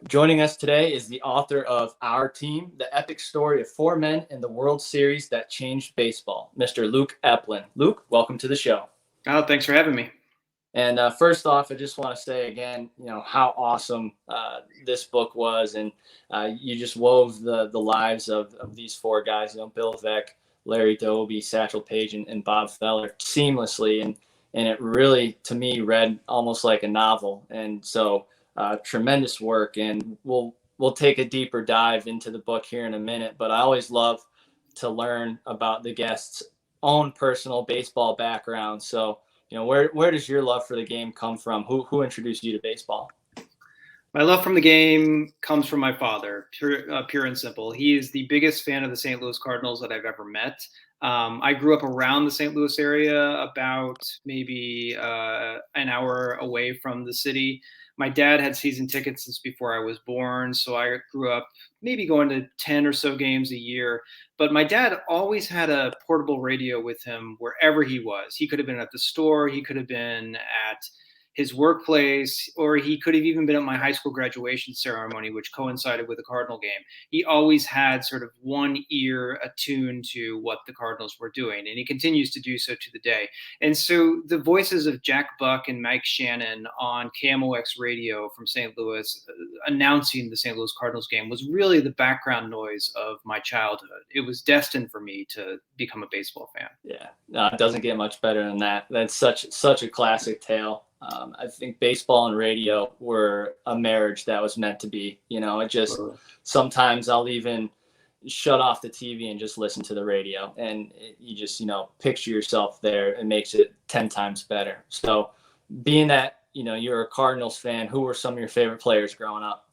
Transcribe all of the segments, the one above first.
Joining us today is the author of Our Team, the epic story of four men in the World Series that changed baseball, Mr. Luke Epplin. Luke, welcome to the show. Oh, thanks for having me. And first off, I just want to say again, how awesome this book was. And you just wove the lives of these four guys, Bill Veeck, Larry Doby, Satchel, Paige, and Bob Feller seamlessly. And it really, to me, read almost like a novel. And so tremendous work. And we'll take a deeper dive into the book here in a minute. But I always love to learn about the guest's own personal baseball background. So, where does your love for the game come from? Who introduced you to baseball? My love from the game comes from my father, pure and simple. He is the biggest fan of the St. Louis Cardinals that I've ever met. I grew up around the St. Louis area, about maybe an hour away from the city. My dad had season tickets since before I was born, so I grew up maybe going to 10 or so games a year. But my dad always had a portable radio with him wherever he was. He could have been at the store, he could have been at his workplace, or he could have even been at my high school graduation ceremony, which coincided with a Cardinal game. He always had sort of one ear attuned to what the Cardinals were doing, and he continues to do so to the day. And so the voices of Jack Buck and Mike Shannon on KMOX radio from St. Louis announcing the St. Louis Cardinals game was really the background noise of my childhood. It was destined for me to become a baseball fan. Yeah, no, it doesn't get much better than that. That's such a classic tale. I think baseball and radio were a marriage that was meant to be. It just sometimes I'll even shut off the TV and just listen to the radio, and you just picture yourself there. It makes it 10 times better. So, being that you're a Cardinals fan, who were some of your favorite players growing up?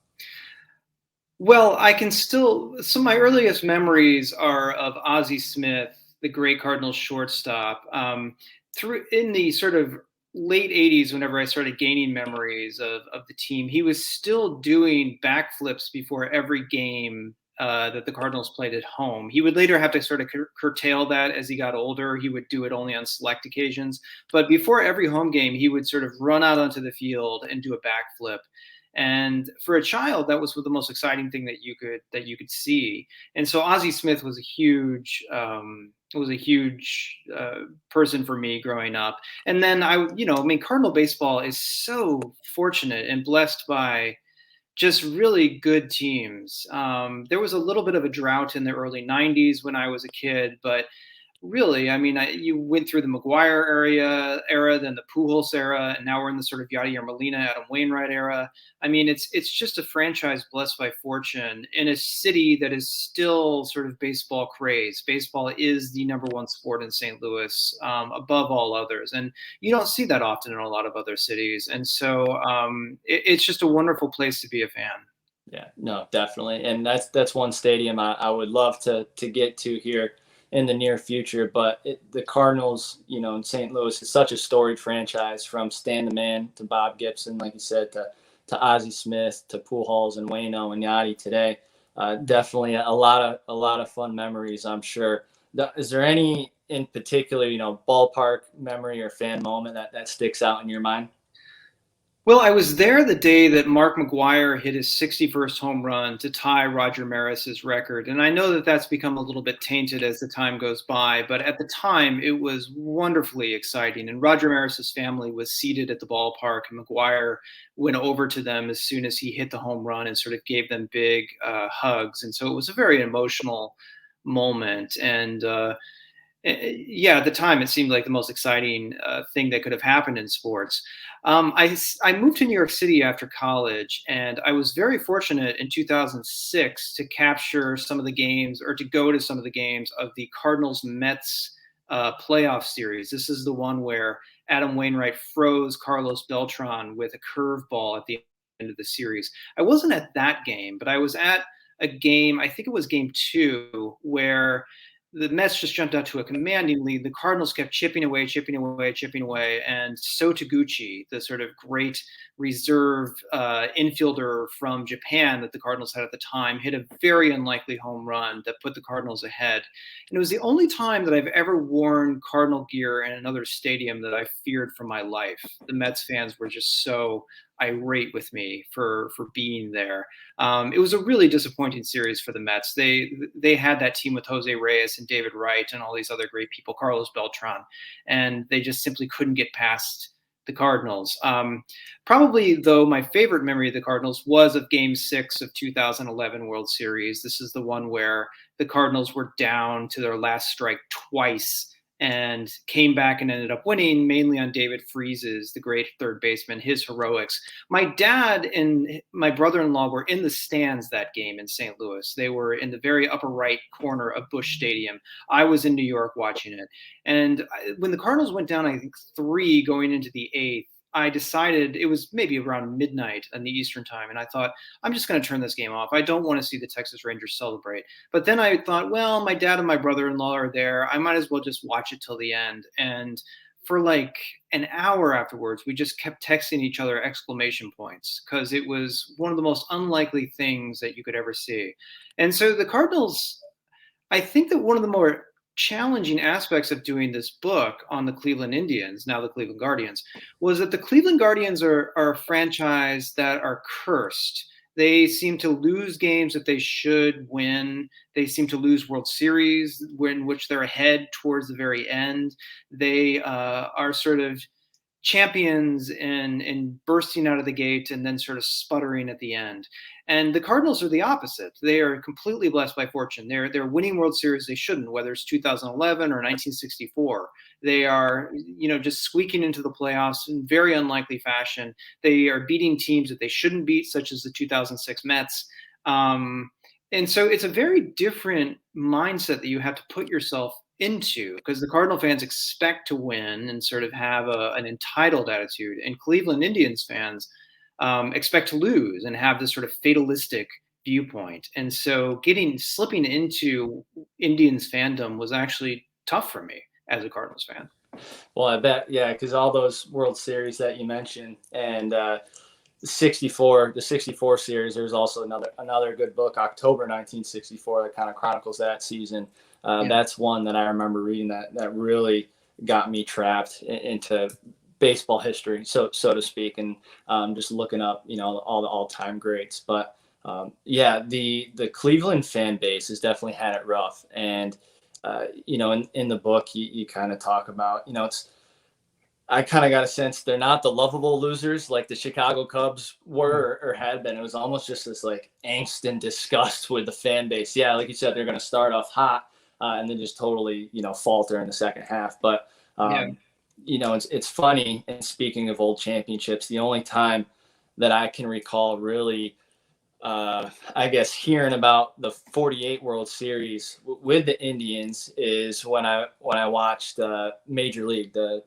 Well, some of my earliest memories are of Ozzie Smith, the great Cardinals shortstop. In the sort of late 80s, whenever I started gaining memories of the team, he was still doing backflips before every game that the Cardinals played at home. He would later have to sort of curtail that as he got older. He would do it only on select occasions. But before every home game, he would sort of run out onto the field and do a backflip. And for a child, that was the most exciting thing that you could see. And so Ozzie Smith was a huge person for me growing up. And then Cardinal baseball is so fortunate and blessed by just really good teams. There was a little bit of a drought in the early 90s when I was a kid, but really, you went through the McGuire era, then the Pujols era, and now we're in the sort of Yadier Molina, Adam Wainwright era. It's just a franchise blessed by fortune in a city that is still sort of baseball crazed. Baseball is the number one sport in St. Louis, above all others, and you don't see that often in a lot of other cities. And so it's just a wonderful place to be a fan. Yeah, no, definitely, and that's one stadium I would love to get to here in the near future. But the Cardinals, in St. Louis, is such a storied franchise, from Stan the Man to Bob Gibson, like you said, to Ozzie Smith, to Pujols and Waino and Yadi today. Definitely a lot of fun memories, I'm sure. Is there any in particular, ballpark memory or fan moment that sticks out in your mind? Well, I was there the day that Mark McGuire hit his 61st home run to tie Roger Maris's record. And I know that that's become a little bit tainted as the time goes by, but at the time it was wonderfully exciting. And Roger Maris's family was seated at the ballpark, and McGuire went over to them as soon as he hit the home run and sort of gave them big hugs. And so it was a very emotional moment. And at the time, it seemed like the most exciting thing that could have happened in sports. I moved to New York City after college, and I was very fortunate in 2006 to capture some of the games, or to go to some of the games of the Cardinals-Mets playoff series. This is the one where Adam Wainwright froze Carlos Beltran with a curveball at the end of the series. I wasn't at that game, but I was at a game, I think it was game 2, where the Mets just jumped out to a commanding lead. The Cardinals kept chipping away, and So Taguchi, the sort of great reserve infielder from Japan that the Cardinals had at the time, hit a very unlikely home run that put the Cardinals ahead. And it was the only time that I've ever worn Cardinal gear in another stadium that I feared for my life. The Mets fans were just so irate with me for being there. It was a really disappointing series for the Mets. They had that team with Jose Reyes and David Wright and all these other great people, Carlos Beltran, and they just simply couldn't get past the Cardinals. Probably, though, my favorite memory of the Cardinals was of Game 6 of 2011 World Series. This is the one where the Cardinals were down to their last strike twice and came back and ended up winning, mainly on David Freese's, the great third baseman, his heroics. My dad and my brother-in-law were in the stands that game in St. Louis. They were in the very upper right corner of Busch Stadium. I was in New York watching it. And when the Cardinals went down, I think 3 going into the 8th, I decided, it was maybe around midnight in the Eastern time, and I thought, I'm just going to turn this game off. I don't want to see the Texas Rangers celebrate. But then I thought, well, my dad and my brother-in-law are there. I might as well just watch it till the end. And for like an hour afterwards, we just kept texting each other exclamation points because it was one of the most unlikely things that you could ever see. And so the Cardinals, I think that one of the more challenging aspects of doing this book on the Cleveland Indians, now the Cleveland Guardians, was that the Cleveland Guardians are a franchise that are cursed. They seem to lose games that they should win. They seem to lose World Series in which they're ahead towards the very end. They are sort of champions in bursting out of the gate and then sort of sputtering at the end. And the Cardinals are the opposite. They are completely blessed by fortune. They're winning World Series they shouldn't, whether it's 2011 or 1964. They are, just squeaking into the playoffs in very unlikely fashion. They are beating teams that they shouldn't beat, such as the 2006 Mets. And so it's a very different mindset that you have to put yourself into, because the Cardinal fans expect to win and sort of have an entitled attitude, and Cleveland Indians fans expect to lose and have this sort of fatalistic viewpoint. And so slipping into Indians fandom was actually tough for me as a Cardinals fan. Well, I bet, yeah, because all those World Series that you mentioned, and the 64 series, there's also another good book, October 1964, that kind of chronicles that season. That's one that I remember reading that really got me trapped into baseball history, so to speak, and just looking up, all the all-time greats. But the Cleveland fan base has definitely had it rough, and in the book you kind of talk about, I kind of got a sense they're not the lovable losers like the Chicago Cubs were or had been. It was almost just this like angst and disgust with the fan base. Yeah, like you said, they're going to start off hot and then just totally, falter in the second half. But it's funny. And speaking of old championships, the only time that I can recall really, I guess, hearing about the 48 World Series with the Indians is when I watched Major League, the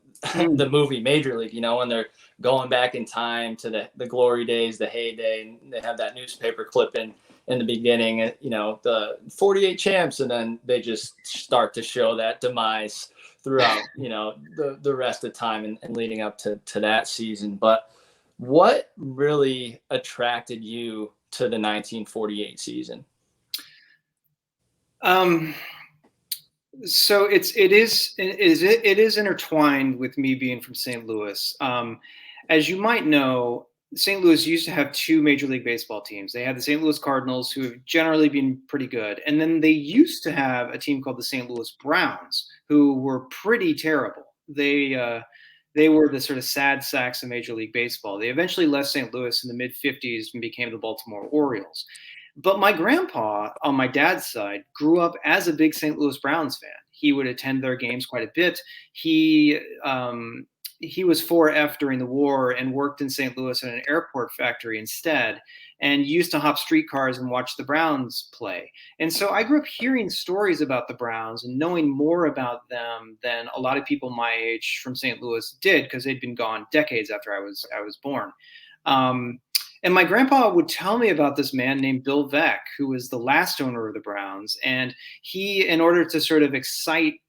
movie Major League, when they're going back in time to the glory days, the heyday, and they have that newspaper clipping in the beginning, the 48 champs, and then they just start to show that demise throughout, the rest of the time and leading up to that season. But what really attracted you to the 1948 season? So it is intertwined with me being from St. Louis. As you might know, St. Louis used to have 2 Major League Baseball teams. They had the St. Louis Cardinals, who have generally been pretty good, and then they used to have a team called the St. Louis Browns, who were pretty terrible. They were the sort of sad sacks of Major League Baseball. They eventually left St. Louis in the mid-50s and became the Baltimore Orioles. But my grandpa, on my dad's side, grew up as a big St. Louis Browns fan. He would attend their games quite a bit. He was 4F during the war and worked in St. Louis at an airport factory instead, and used to hop streetcars and watch the Browns play. And so I grew up hearing stories about the Browns and knowing more about them than a lot of people my age from St. Louis did, because they'd been gone decades after I was born. And my grandpa would tell me about this man named Bill Veeck, who was the last owner of the Browns. And he, in order to sort of excite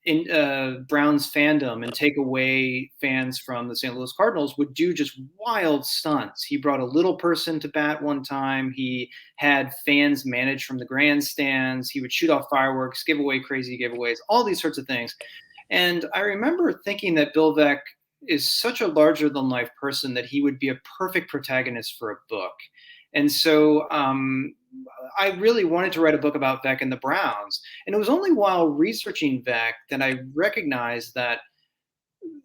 Browns fandom and take away fans from the St. Louis Cardinals, would do just wild stunts. He brought a little person to bat one time. He had fans managed from the grandstands. He would shoot off fireworks, give away crazy giveaways, all these sorts of things. And I remember thinking that Bill Veeck is such a larger than life person that he would be a perfect protagonist for a book. And so I really wanted to write a book about Veeck and the Browns. And it was only while researching Veeck that I recognized that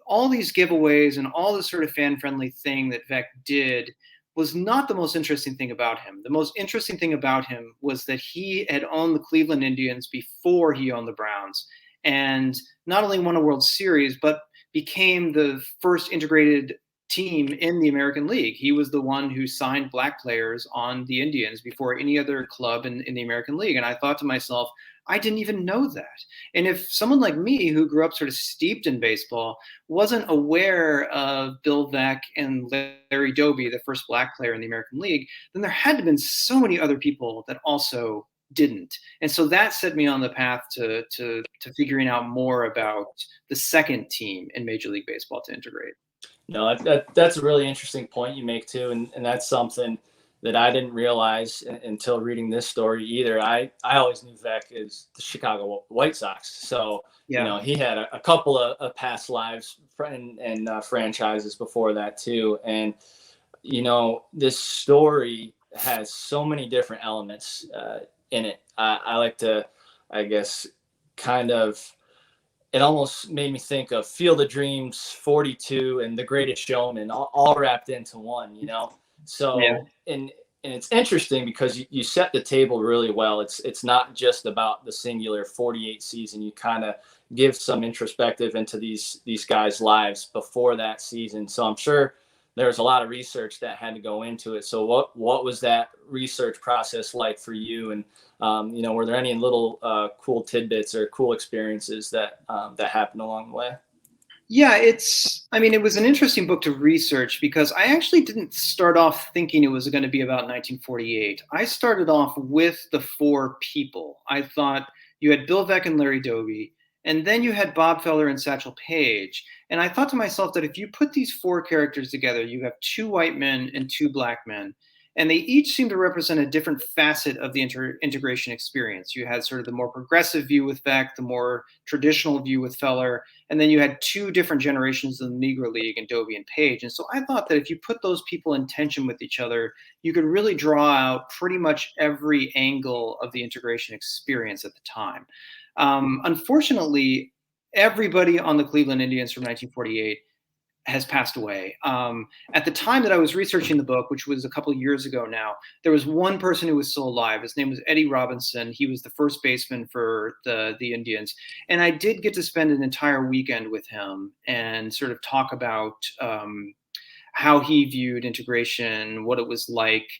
all these giveaways and all this sort of fan-friendly thing that Veeck did was not the most interesting thing about him. The most interesting thing about him was that he had owned the Cleveland Indians before he owned the Browns, and not only won a World Series, but became the first integrated team in the American League. He was the one who signed black players on the Indians before any other club in the American League. And I thought to myself, I didn't even know that. And if someone like me, who grew up sort of steeped in baseball, wasn't aware of Bill Veeck and Larry Doby, the first black player in the American League, then there had to have been so many other people that also didn't. And so that set me on the path to figuring out more about the second team in Major League Baseball to integrate. No, that's a really interesting point you make too, and that's something that I didn't realize until reading this story either. I always knew Veeck as the Chicago White Sox, so Yeah. you know he had a couple of past lives and franchises before that too, and you know this story has so many different elements in it. I like to, I guess, kind of. It almost made me think of Field of Dreams, 42, and The Greatest Showman, all wrapped into one, you know? So, Yeah. and it's interesting because you set the table really well. It's not just about the singular 48 season. You kind of give some introspective into these guys' lives before that season. So I'm sure there's a lot of research that had to go into it. So what was that research process like for you? And you know, were there any little cool tidbits or cool experiences that happened along the way? Yeah, it was an interesting book to research because I actually didn't start off thinking it was going to be about 1948. I started off with the four people. I thought you had Bill Veeck and Larry Doby, and then you had Bob Feller and Satchel Paige. And I thought to myself that if you put these four characters together, you have two white men and two black men. And they each seem to represent a different facet of the integration experience. You had sort of the more progressive view with Veeck, the more traditional view with Feller, and then you had two different generations of the Negro League in Dobby and Paige. And so I thought that if you put those people in tension with each other, you could really draw out pretty much every angle of the integration experience at the time. Unfortunately, everybody on the Cleveland Indians from 1948 has passed away. At the time that I was researching the book, which was a couple of years ago now, there was one person who was still alive. His name was Eddie Robinson. He was the first baseman for the Indians. And I did get to spend an entire weekend with him and sort of talk about how he viewed integration, what it was like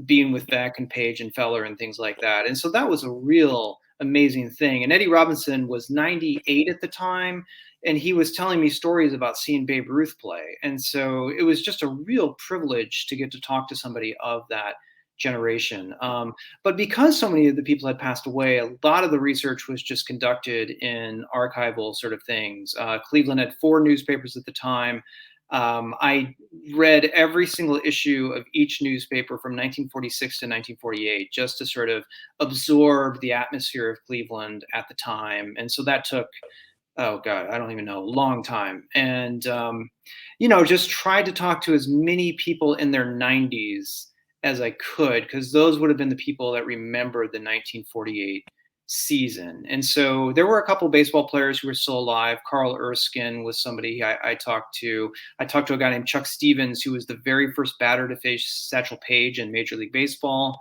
being with Veeck and Paige and Feller and things like that. And so that was a real amazing thing. And Eddie Robinson was 98 at the time, and he was telling me stories about seeing Babe Ruth play. And so it was just a real privilege to get to talk to somebody of that generation. But because so many of the people had passed away, a lot of the research was just conducted in archival sort of things. Cleveland had 4 newspapers at the time. I read every single issue of each newspaper from 1946 to 1948 just to sort of absorb the atmosphere of Cleveland at the time. And so that took, oh God, I don't even know, a long time. And, just tried to talk to as many people in their 90s as I could, because those would have been the people that remembered the 1948 season. And so there were a couple of baseball players who were still alive. Carl Erskine was somebody I talked to. I talked to a guy named Chuck Stevens, who was the very first batter to face Satchel Paige in Major League Baseball.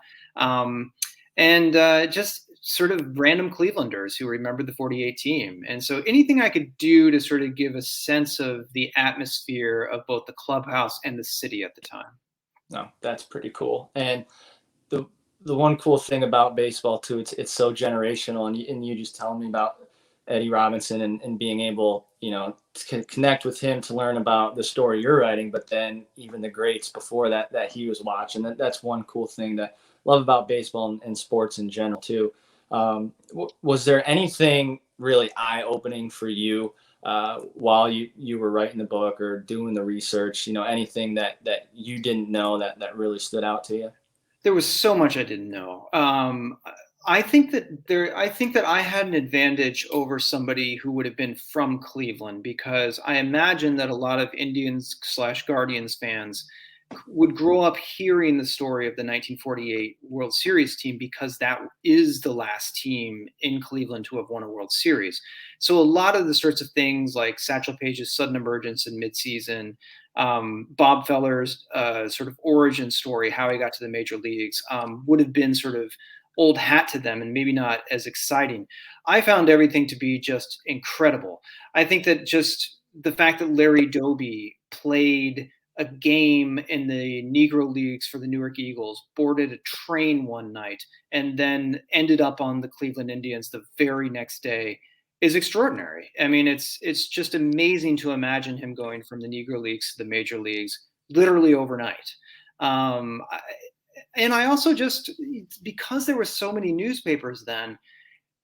Just sort of random Clevelanders who remembered the 48 team. And so anything I could do to sort of give a sense of the atmosphere of both the clubhouse and the city at the time. No, that's pretty cool. And the one cool thing about baseball too, it's so generational, and you just telling me about Eddie Robinson and being able, to connect with him to learn about the story you're writing, but then even the greats before that he was watching. That's one cool thing that I love about baseball and sports in general too. Was there anything really eye-opening for you while you were writing the book or doing the research? Anything that you didn't know that really stood out to you? There was so much I didn't know. I think that I had an advantage over somebody who would have been from Cleveland, because I imagine that a lot of Indians/Guardians fans would grow up hearing the story of the 1948 World Series team, because that is the last team in Cleveland to have won a World Series. So a lot of the sorts of things like Satchel Paige's sudden emergence in midseason, Bob Feller's sort of origin story, how he got to the major leagues, would have been sort of old hat to them and maybe not as exciting. I found everything to be just incredible. I think that just the fact that Larry Doby played a game in the Negro Leagues for the Newark Eagles, boarded a train one night, and then ended up on the Cleveland Indians the very next day is extraordinary. I mean, it's just amazing to imagine him going from the Negro Leagues to the major leagues literally overnight. Um, and I also just, because there were so many newspapers then,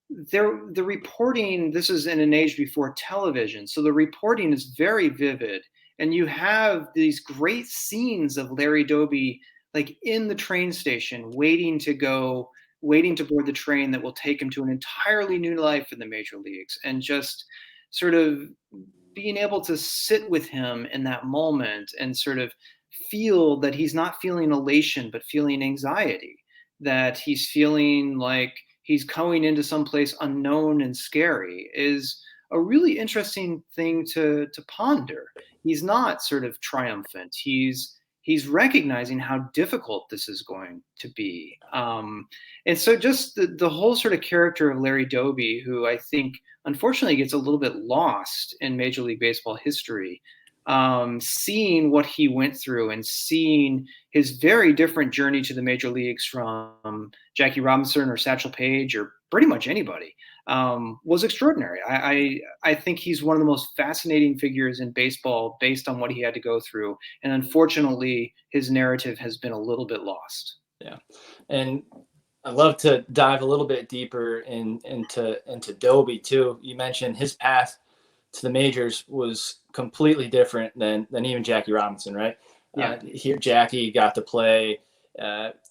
the reporting, this is in an age before television, so the reporting is very vivid, and you have these great scenes of Larry Doby like in the train station waiting to board the train that will take him to an entirely new life in the major leagues, and just sort of being able to sit with him in that moment and sort of feel that he's not feeling elation but feeling anxiety, that he's feeling like he's going into someplace unknown and scary, is a really interesting thing to ponder. He's not sort of triumphant. He's recognizing how difficult this is going to be. And so just the whole sort of character of Larry Doby, who I think unfortunately gets a little bit lost in Major League Baseball history, seeing what he went through and seeing his very different journey to the major leagues from Jackie Robinson or Satchel Paige or pretty much anybody, was extraordinary. I think he's one of the most fascinating figures in baseball based on what he had to go through. And unfortunately, his narrative has been a little bit lost. Yeah. And I'd love to dive a little bit deeper into Dobby too. You mentioned his path to the majors was completely different than even Jackie Robinson, right? Yeah. Here, Jackie got to play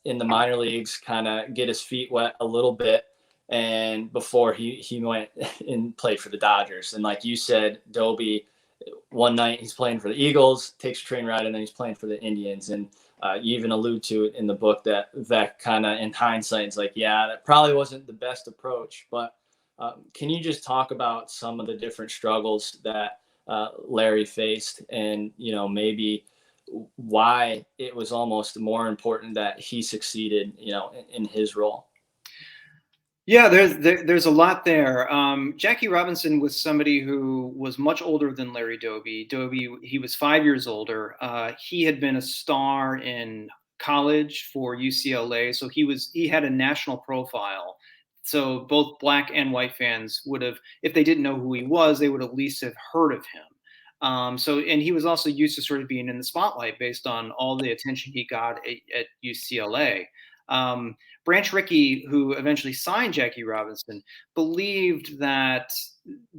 in the minor leagues, kind of get his feet wet a little bit, and before he went and played for the Dodgers. And like you said, Dobby, one night he's playing for the Eagles, takes a train ride, and then he's playing for the Indians. And you even allude to it in the book that Veeck kind of in hindsight is like, yeah, that probably wasn't the best approach. But can you just talk about some of the different struggles that Larry faced, and maybe why it was almost more important that he succeeded, in his role? Yeah, there's a lot there. Jackie Robinson was somebody who was much older than Larry Doby. He was 5 years older. He had been a star in college for UCLA, so he had a national profile. So both black and white fans would have, if they didn't know who he was, they would at least have heard of him. And he was also used to sort of being in the spotlight based on all the attention he got at UCLA. Branch Rickey, who eventually signed Jackie Robinson, believed that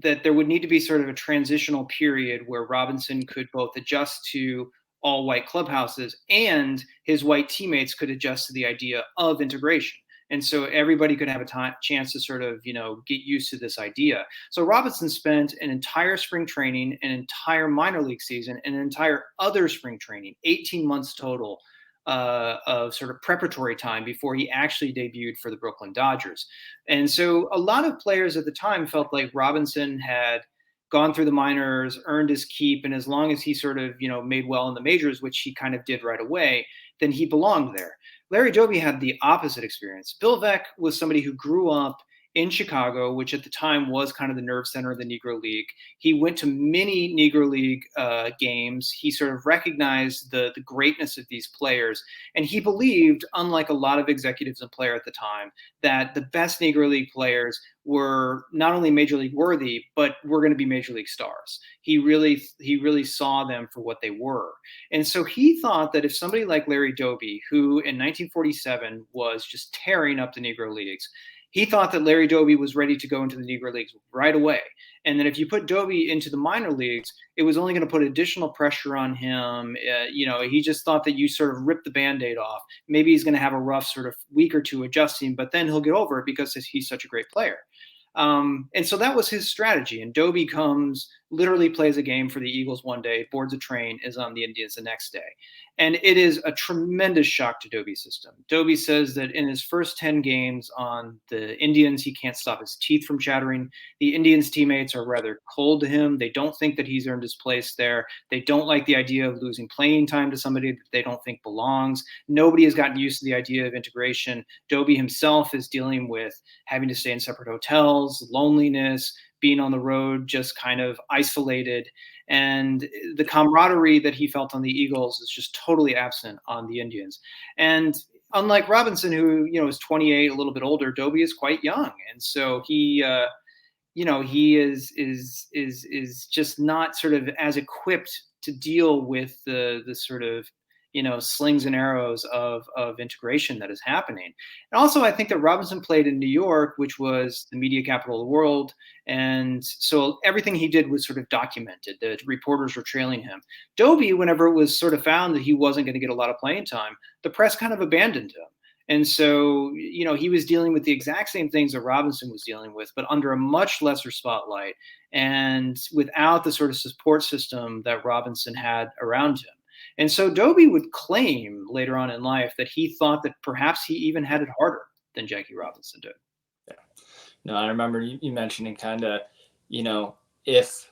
there would need to be sort of a transitional period where Robinson could both adjust to all white clubhouses and his white teammates could adjust to the idea of integration. And so everybody could have a chance to sort of, get used to this idea. So Robinson spent an entire spring training, an entire minor league season, and an entire other spring training, 18 months total, of sort of preparatory time before he actually debuted for the Brooklyn Dodgers. And so a lot of players at the time felt like Robinson had gone through the minors, earned his keep, and as long as he sort of, made well in the majors, which he kind of did right away, then he belonged there. Larry Doby had the opposite experience. Bill Veeck was somebody who grew up in Chicago, which at the time was kind of the nerve center of the Negro League. He went to many Negro League games. He sort of recognized the greatness of these players. And he believed, unlike a lot of executives and players at the time, that the best Negro League players were not only Major League worthy, but were going to be Major League stars. He really saw them for what they were. And so he thought that if somebody like Larry Doby, who in 1947 was just tearing up the Negro Leagues, He thought that Larry Doby was ready to go into the Negro Leagues right away. And then if you put Doby into the minor leagues, it was only going to put additional pressure on him. He just thought that you sort of rip the Band-Aid off. Maybe he's going to have a rough sort of week or two adjusting, but then he'll get over it because he's such a great player. And so that was his strategy. And Doby literally plays a game for the Eagles one day, boards a train, is on the Indians the next day. And it is a tremendous shock to Doby's system. Doby says that in his first 10 games on the Indians, he can't stop his teeth from chattering. The Indians' teammates are rather cold to him. They don't think that he's earned his place there. They don't like the idea of losing playing time to somebody that they don't think belongs. Nobody has gotten used to the idea of integration. Doby himself is dealing with having to stay in separate hotels, loneliness, being on the road, just kind of isolated. And the camaraderie that he felt on the Eagles is just totally absent on the Indians. And unlike Robinson, who, is 28, a little bit older, Doby is quite young. And so he is just not sort of as equipped to deal with the sort of, slings and arrows of integration that is happening. And also, I think that Robinson played in New York, which was the media capital of the world. And so everything he did was sort of documented. The reporters were trailing him. Doby, whenever it was sort of found that he wasn't going to get a lot of playing time, the press kind of abandoned him. And so, he was dealing with the exact same things that Robinson was dealing with, but under a much lesser spotlight and without the sort of support system that Robinson had around him. And so Doby would claim later on in life that he thought that perhaps he even had it harder than Jackie Robinson did. Yeah. No, I remember you mentioning kind of, if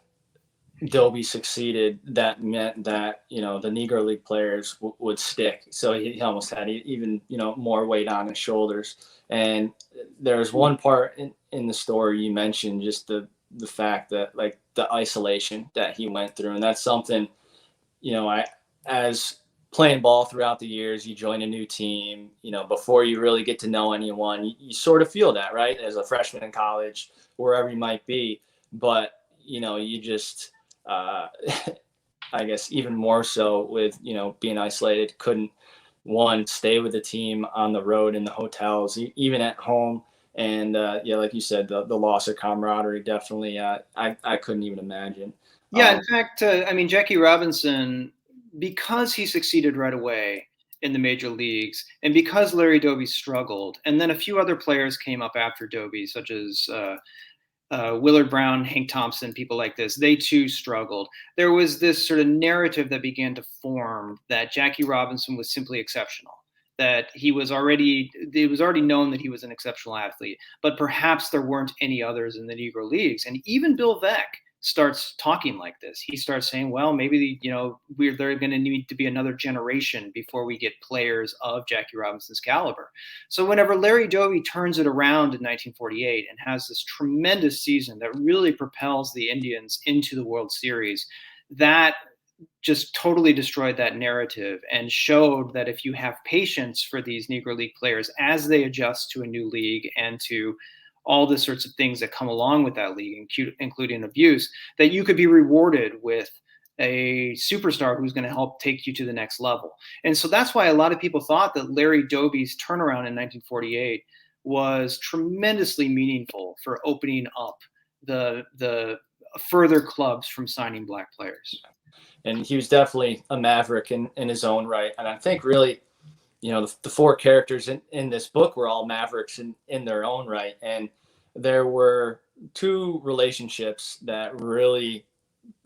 Doby succeeded, that meant that, the Negro League players would stick. So he almost had even, more weight on his shoulders. And there was one part in the story you mentioned, just the fact that, like, the isolation that he went through. And that's something, as playing ball throughout the years, you join a new team, before you really get to know anyone, you sort of feel that, right? As a freshman in college, wherever you might be. But, you just, I guess even more so with, being isolated, couldn't, one, stay with the team on the road in the hotels, even at home. And like you said, the loss of camaraderie, definitely, I couldn't even imagine. Yeah, in fact, Jackie Robinson, because he succeeded right away in the major leagues, and because Larry Doby struggled, and then a few other players came up after Doby, such as Willard Brown, Hank Thompson, people like this, they too struggled. There was this sort of narrative that began to form that Jackie Robinson was simply exceptional, that it was already known that he was an exceptional athlete, but perhaps there weren't any others in the Negro Leagues. And even Bill Veeck starts talking like this. He starts saying, well, maybe, they're going to need to be another generation before we get players of Jackie Robinson's caliber. So whenever Larry Doby turns it around in 1948 and has this tremendous season that really propels the Indians into the World Series, that just totally destroyed that narrative and showed that if you have patience for these Negro League players as they adjust to a new league and to all the sorts of things that come along with that league, including abuse, that you could be rewarded with a superstar who's going to help take you to the next level. And so that's why a lot of people thought that Larry Doby's turnaround in 1948 was tremendously meaningful for opening up the further clubs from signing black players. And he was definitely a maverick in his own right. And I think really, the four characters in this book were all mavericks in their own right. And there were two relationships that really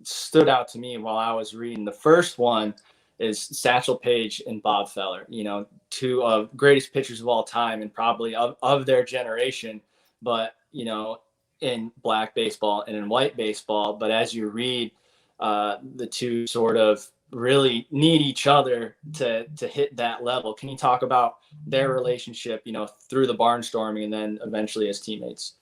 stood out to me while I was reading. The first one is Satchel Paige and Bob Feller, two of greatest pitchers of all time and probably of their generation, but, in black baseball and in white baseball. But as you read, the two sort of really need each other to hit that level. Can you talk about their relationship, through the barnstorming and then eventually as teammates?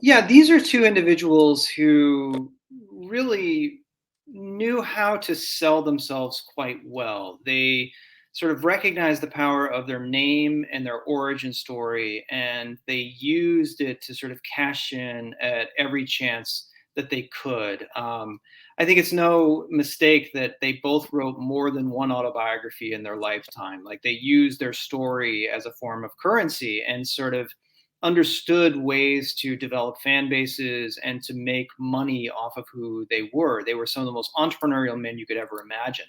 Yeah, these are two individuals who really knew how to sell themselves quite well. They sort of recognized the power of their name and their origin story, and they used it to sort of cash in at every chance that they could. I think it's no mistake that they both wrote more than one autobiography in their lifetime. Like, they used their story as a form of currency and sort of understood ways to develop fan bases and to make money off of who they were. They were some of the most entrepreneurial men you could ever imagine.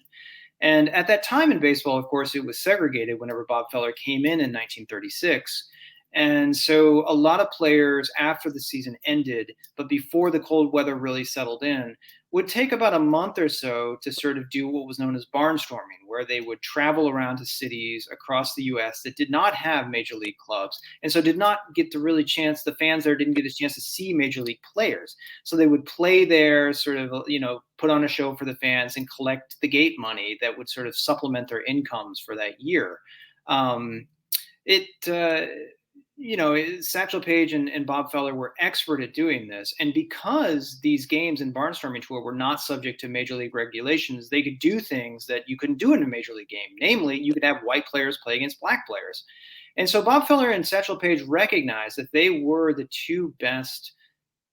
And at that time in baseball, of course, it was segregated whenever Bob Feller came in 1936. And so a lot of players after the season ended, but before the cold weather really settled in, would take about a month or so to sort of do what was known as barnstorming, where they would travel around to cities across the US that did not have major league clubs. And so did not get to really chance, the fans there didn't get a chance to see major league players. So they would play there, sort of, put on a show for the fans and collect the gate money that would sort of supplement their incomes for that year. Satchel Paige and Bob Feller were expert at doing this. And because these games in Barnstorming Tour were not subject to major league regulations, they could do things that you couldn't do in a major league game. Namely, you could have white players play against black players. And so Bob Feller and Satchel Paige recognized that they were the two best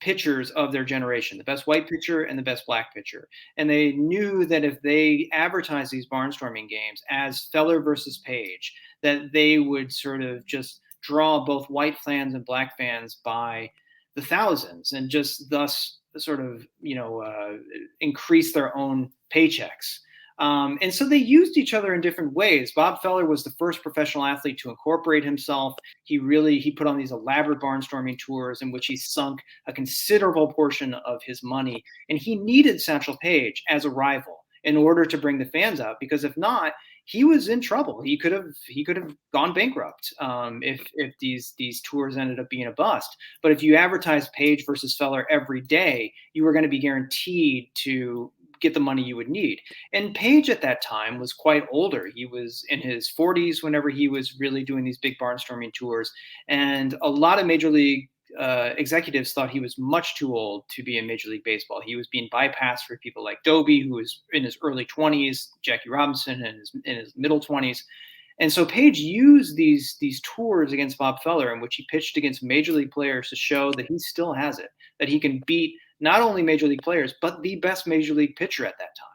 pitchers of their generation, the best white pitcher and the best black pitcher. And they knew that if they advertised these barnstorming games as Feller versus Paige, that they would sort of just draw both white fans and black fans by the thousands, and just thus sort of, increase their own paychecks. And so they used each other in different ways. Bob Feller was the first professional athlete to incorporate himself. He put on these elaborate barnstorming tours in which he sunk a considerable portion of his money. And he needed Satchel Paige as a rival in order to bring the fans out, because if not, he was in trouble. He could have gone bankrupt if these tours ended up being a bust. But if you advertise Paige versus Feller every day, you were going to be guaranteed to get the money you would need. And Paige at that time was quite older. He was in his 40s whenever he was really doing these big barnstorming tours. And a lot of major league executives thought he was much too old to be in Major League Baseball. He was being bypassed for people like Dobby, who was in his early 20s, Jackie Robinson in his middle 20s. And so Paige used these tours against Bob Feller, in which he pitched against major league players, to show that he still has it, that he can beat not only major league players, but the best major league pitcher at that time.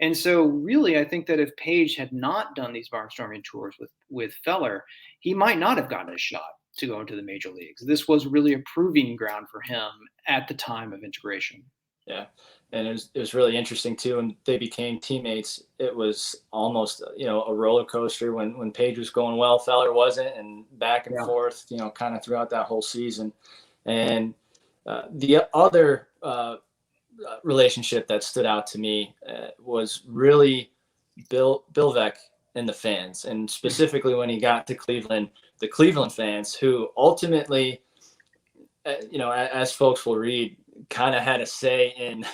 And so really, I think that if Paige had not done these barnstorming tours with Feller, he might not have gotten a shot to go into the major leagues. This was really a proving ground for him at the time of integration. Yeah. And it was really interesting too. And they became teammates. It was almost, a roller coaster when Paige was going well, Feller wasn't, and back and forth, kind of throughout that whole season. And the other relationship that stood out to me was really Bill Veeck and the fans, and specifically when he got to Cleveland, the Cleveland fans, who ultimately, as folks will read, kind of had a say in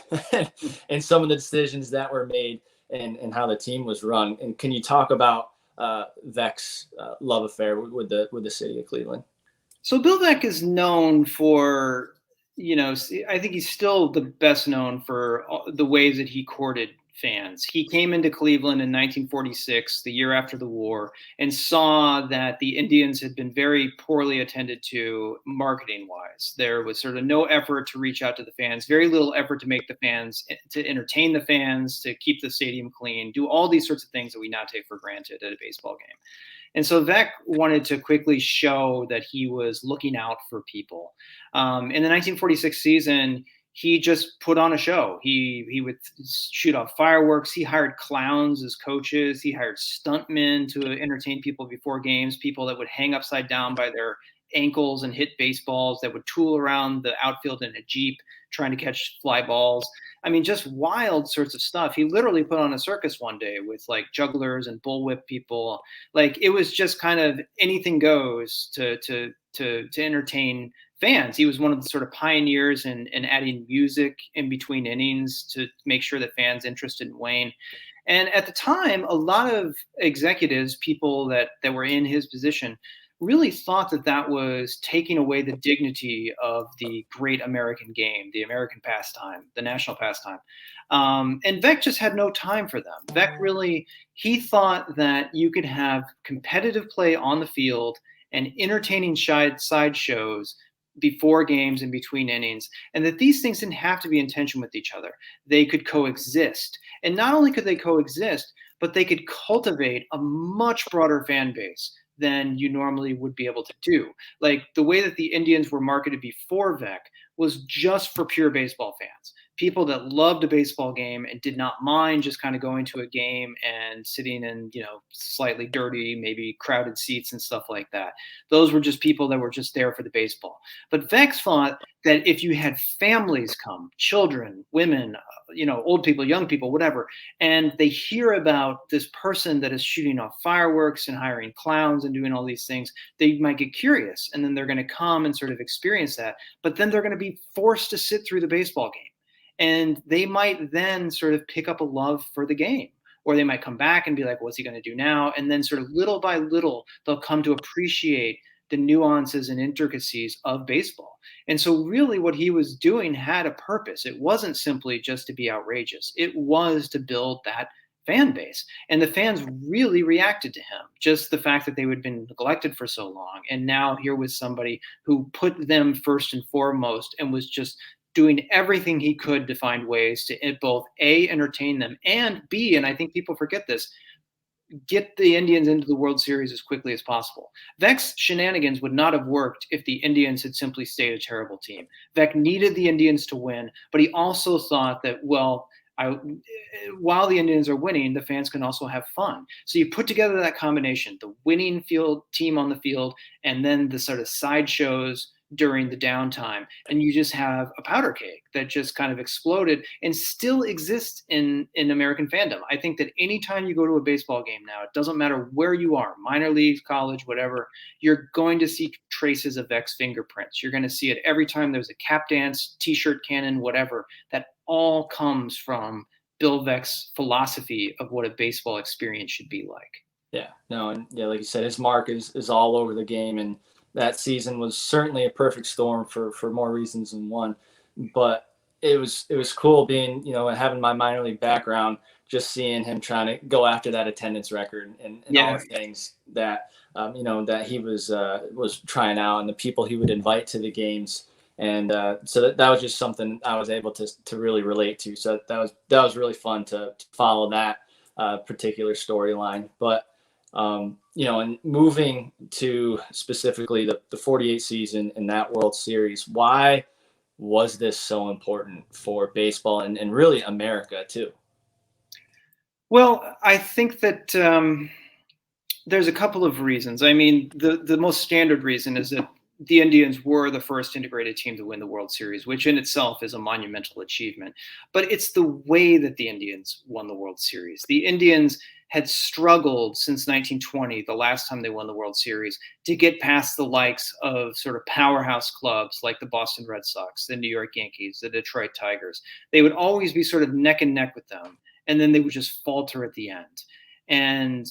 in some of the decisions that were made and how the team was run. And can you talk about Veeck's love affair with the city of Cleveland? So Bill Veeck is known for, I think he's still the best known for the ways that he courted fans. He came into Cleveland in 1946, the year after the war, and saw that the Indians had been very poorly attended to marketing-wise. There was sort of no effort to reach out to the fans, very little effort to make the fans, to entertain the fans, to keep the stadium clean, do all these sorts of things that we now take for granted at a baseball game. And so Veeck wanted to quickly show that he was looking out for people. In the 1946 season, he just put on a show. He would shoot off fireworks. He hired clowns as coaches. He hired stuntmen to entertain people before games, people that would hang upside down by their ankles and hit baseballs, that would tool around the outfield in a Jeep trying to catch fly balls. I mean, just wild sorts of stuff. He literally put on a circus one day with like jugglers and bullwhip people. Like, it was just kind of anything goes to entertain fans. He was one of the sort of pioneers in adding music in between innings to make sure that fans' interest didn't wane. And at the time, a lot of executives, people that were in his position, really thought that was taking away the dignity of the great American game, the American pastime, the national pastime. And Veeck just had no time for them. Veeck really, he thought that you could have competitive play on the field and entertaining side shows before games and between innings, and that these things didn't have to be in tension with each other. They could coexist. And not only could they coexist, but they could cultivate a much broader fan base than you normally would be able to do. Like the way that the Indians were marketed before Veeck was just for pure baseball fans, people that loved a baseball game and did not mind just kind of going to a game and sitting in, slightly dirty, maybe crowded seats and stuff like that. Those were just people that were just there for the baseball. But Veeck thought that if you had families come, children, women, old people, young people, whatever, and they hear about this person that is shooting off fireworks and hiring clowns and doing all these things, they might get curious, and then they're going to come and sort of experience that. But then they're going to be forced to sit through the baseball game. And they might then sort of pick up a love for the game, or they might come back and be like, what's he going to do now? And then sort of little by little, they'll come to appreciate the nuances and intricacies of baseball. And so really what he was doing had a purpose. It wasn't simply just to be outrageous. It was to build that fan base. And the fans really reacted to him. Just the fact that they had been neglected for so long. And now here was somebody who put them first and foremost and was just doing everything he could to find ways to both A, entertain them, and B, and I think people forget this, get the Indians into the World Series as quickly as possible. Veeck's shenanigans would not have worked if the Indians had simply stayed a terrible team. Veeck needed the Indians to win, but he also thought that, while the Indians are winning, the fans can also have fun. So you put together that combination, the winning field team on the field, and then the sort of sideshows during the downtime, and you just have a powder cake that just kind of exploded and still exists in American fandom. I think that anytime you go to a baseball game now, it doesn't matter where you are, minor leagues, college, whatever, you're going to see traces of Veeck's fingerprints. You're going to see it every time there's a cap dance, t-shirt cannon, whatever. That all comes from Bill Veeck's philosophy of what a baseball experience should be like. Yeah, no, and yeah, like you said, his mark is all over the game, and that season was certainly a perfect storm for more reasons than one. But it was cool being, having my minor league background, just seeing him trying to go after that attendance record and all the things that that he was trying out, and the people he would invite to the games. And so that was just something I was able to really relate to. So that was really fun to follow that particular storyline. But and moving to specifically the 48 season and that World Series, why was this so important for baseball and really America too? Well, I think that there's a couple of reasons. I mean, the most standard reason is that the Indians were the first integrated team to win the World Series, which in itself is a monumental achievement. But it's the way that the Indians won the World Series. The Indians had struggled since 1920, the last time they won the World Series, to get past the likes of sort of powerhouse clubs like the Boston Red Sox, the New York Yankees, the Detroit Tigers. They would always be sort of neck and neck with them, and then they would just falter at the end. And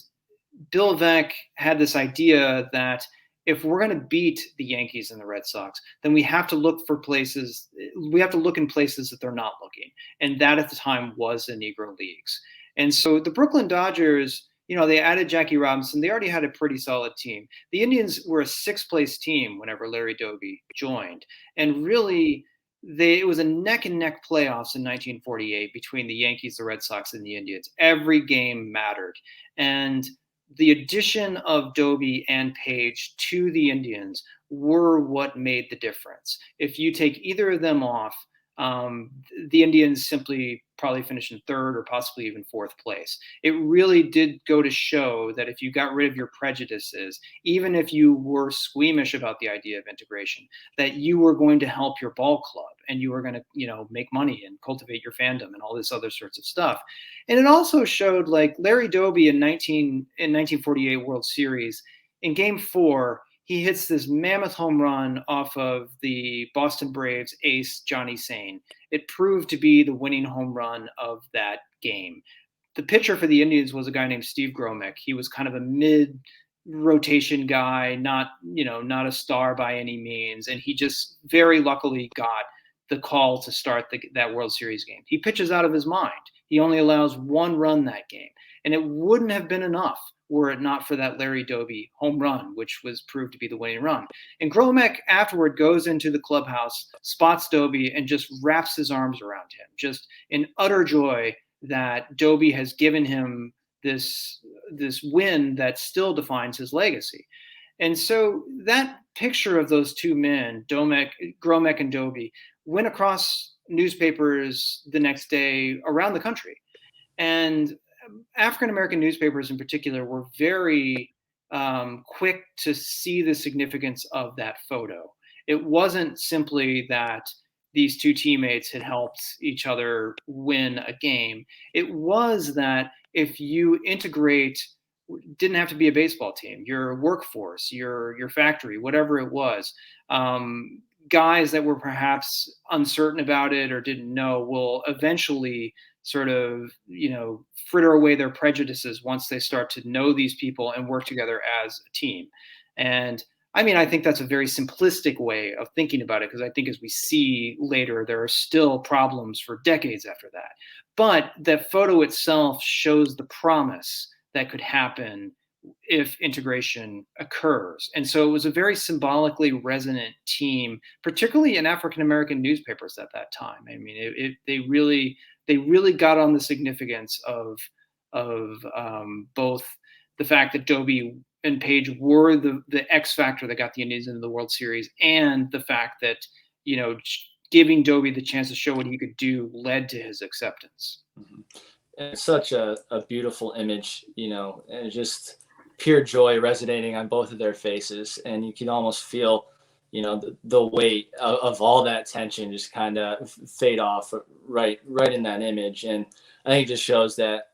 Bill Veeck had this idea that if we're going to beat the Yankees and the Red Sox, then we have to look in places that they're not looking. And that at the time was the Negro Leagues. And so the Brooklyn Dodgers, they added Jackie Robinson. They already had a pretty solid team. The Indians were a sixth-place team whenever Larry Doby joined. And really, it was a neck-and-neck playoffs in 1948 between the Yankees, the Red Sox, and the Indians. Every game mattered. And the addition of Dobby and Paige to the Indians were what made the difference. If you take either of them off, the Indians simply probably finished in third or possibly even fourth place. It really did go to show that if you got rid of your prejudices, even if you were squeamish about the idea of integration, that you were going to help your ball club and you were going to, make money and cultivate your fandom and all this other sorts of stuff. And it also showed, like Larry Doby in 1948 World Series, in Game 4, he hits this mammoth home run off of the Boston Braves ace, Johnny Sane. It proved to be the winning home run of that game. The pitcher for the Indians was a guy named Steve Gromick. He was kind of a mid-rotation guy, not a star by any means. And he just very luckily got the call to start that World Series game. He pitches out of his mind. He only allows one run that game. And it wouldn't have been enough were it not for that Larry Doby home run, which was proved to be the winning run. And Gromick afterward goes into the clubhouse, spots Doby, and just wraps his arms around him, just in utter joy that Doby has given him this this win that still defines his legacy. And so that picture of those two men, Gromek and Dobby, went across newspapers the next day around the country. And African-American newspapers in particular were very quick to see the significance of that photo. It wasn't simply that these two teammates had helped each other win a game. It was that if you integrate, didn't have to be a baseball team, your workforce, your factory, whatever it was, guys that were perhaps uncertain about it or didn't know will eventually sort of, fritter away their prejudices once they start to know these people and work together as a team. And I mean, I think that's a very simplistic way of thinking about it, because I think as we see later, there are still problems for decades after that. But that photo itself shows the promise that could happen if integration occurs. And so it was a very symbolically resonant team, particularly in African-American newspapers at that time. I mean, they really got on the significance of both the fact that Dobby and Paige were the X factor that got the Indians into the World Series, and the fact that, giving Dobby the chance to show what he could do led to his acceptance. Mm-hmm. It's such a beautiful image, and just pure joy resonating on both of their faces. And you can almost feel, the weight of all that tension just kind of fade off right in that image. And I think it just shows that,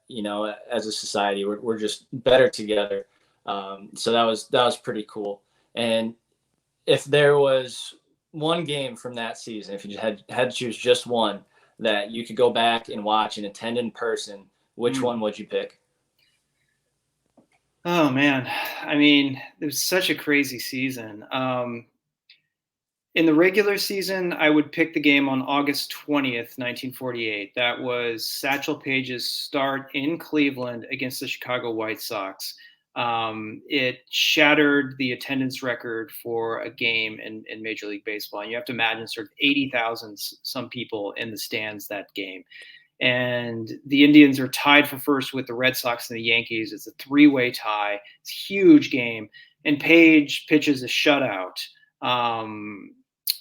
as a society, we're just better together. So that was pretty cool. And if there was one game from that season, if you had to choose just one that you could go back and watch and attend in person, which one would you pick? Oh man, I mean, it was such a crazy season. In the regular season, I would pick the game on August 20th, 1948. That was Satchel Paige's start in Cleveland against the Chicago White Sox. It shattered the attendance record for a game in Major League Baseball. And you have to imagine sort of 80,000 some people in the stands that game. And the Indians are tied for first with the Red Sox and the Yankees. It's a 3-way tie. It's a huge game. And Paige pitches a shutout.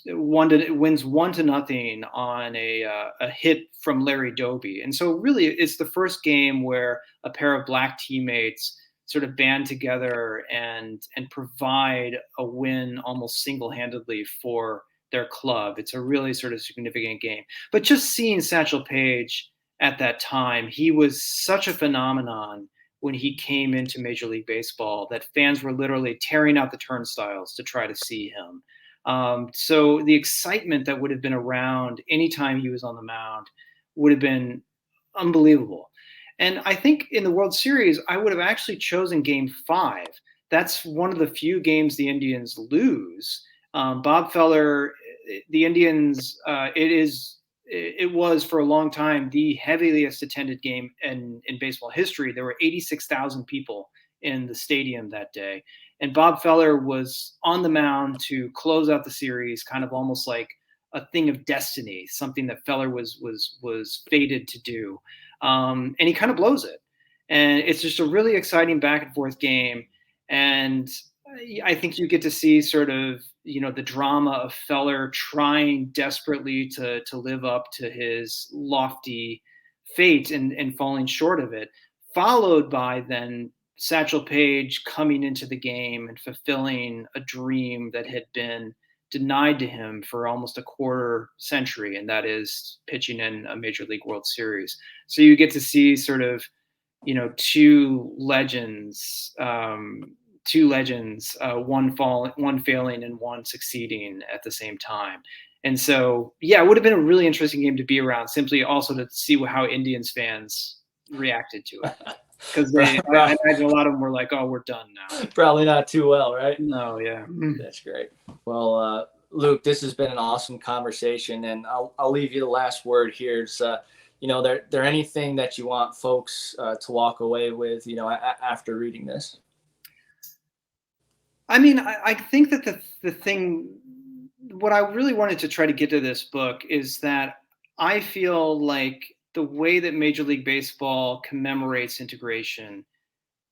Wins 1-0 on a hit from Larry Doby. And so really it's the first game where a pair of black teammates sort of band together and provide a win almost single-handedly for their club. It's a really sort of significant game. But just seeing Satchel Paige at that time, he was such a phenomenon when he came into Major League Baseball that fans were literally tearing out the turnstiles to try to see him. So the excitement that would have been around anytime he was on the mound would have been unbelievable. And I think in the World Series, I would have actually chosen Game 5. That's one of the few games the Indians lose. Bob Feller, the Indians, it was for a long time the heaviest attended game in baseball history. There were 86,000 people in the stadium that day. And Bob Feller was on the mound to close out the series, kind of almost like a thing of destiny, something that Feller was fated to do. And he kind of blows it. And it's just a really exciting back and forth game. And I think you get to see sort of, the drama of Feller trying desperately to live up to his lofty fate and falling short of it, followed by then Satchel Paige coming into the game and fulfilling a dream that had been denied to him for almost a quarter century, and that is pitching in a Major League World Series. So you get to see sort of, two legends, one failing and one succeeding at the same time. And so, yeah, it would have been a really interesting game to be around, simply also to see how Indians fans reacted to it. Because I imagine a lot of them were like, oh, we're done now. Probably not too well, right? No, yeah. That's great. Well, Luke, this has been an awesome conversation, and I'll leave you the last word here. So, there anything that you want folks to walk away with, after reading this? I mean, I think that the thing, what I really wanted to try to get to this book is that I feel like the way that Major League Baseball commemorates integration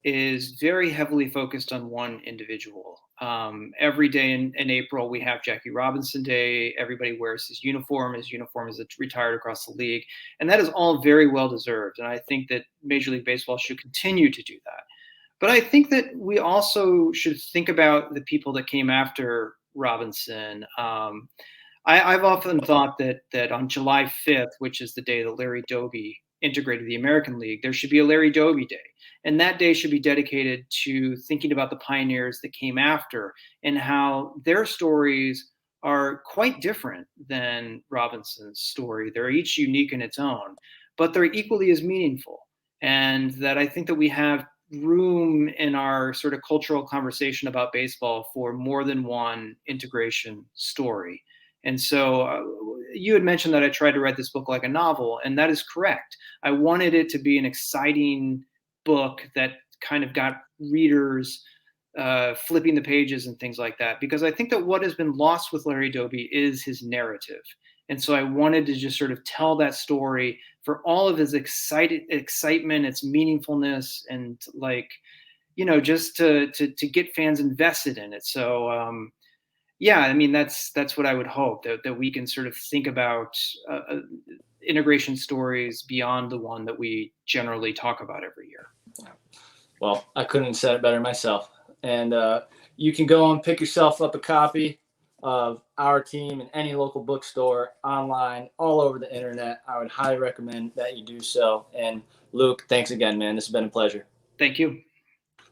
is very heavily focused on one individual. Every day in April, we have Jackie Robinson Day. Everybody wears his uniform. His uniform is retired across the league. And that is all very well deserved. And I think that Major League Baseball should continue to do that. But I think that we also should think about the people that came after Robinson. I've often thought that on July 5th, which is the day that Larry Doby integrated the American League, there should be a Larry Doby Day. And that day should be dedicated to thinking about the pioneers that came after and how their stories are quite different than Robinson's story. They're each unique in its own, but they're equally as meaningful. And that I think that we have room in our sort of cultural conversation about baseball for more than one integration story. And so you had mentioned that I tried to write this book like a novel, and that is correct. I wanted it to be an exciting book that kind of got readers flipping the pages and things like that, because I think that what has been lost with Larry Doby is his narrative. And so I wanted to just sort of tell that story for all of his excitement, its meaningfulness, and just to get fans invested in it. So yeah, I mean, that's what I would hope, that we can sort of think about integration stories beyond the one that we generally talk about every year. Well, I couldn't have said it better myself. And you can go and pick yourself up a copy of our team in any local bookstore, online, all over the internet. I would highly recommend that you do so. And Luke, thanks again, man. This has been a pleasure. Thank you.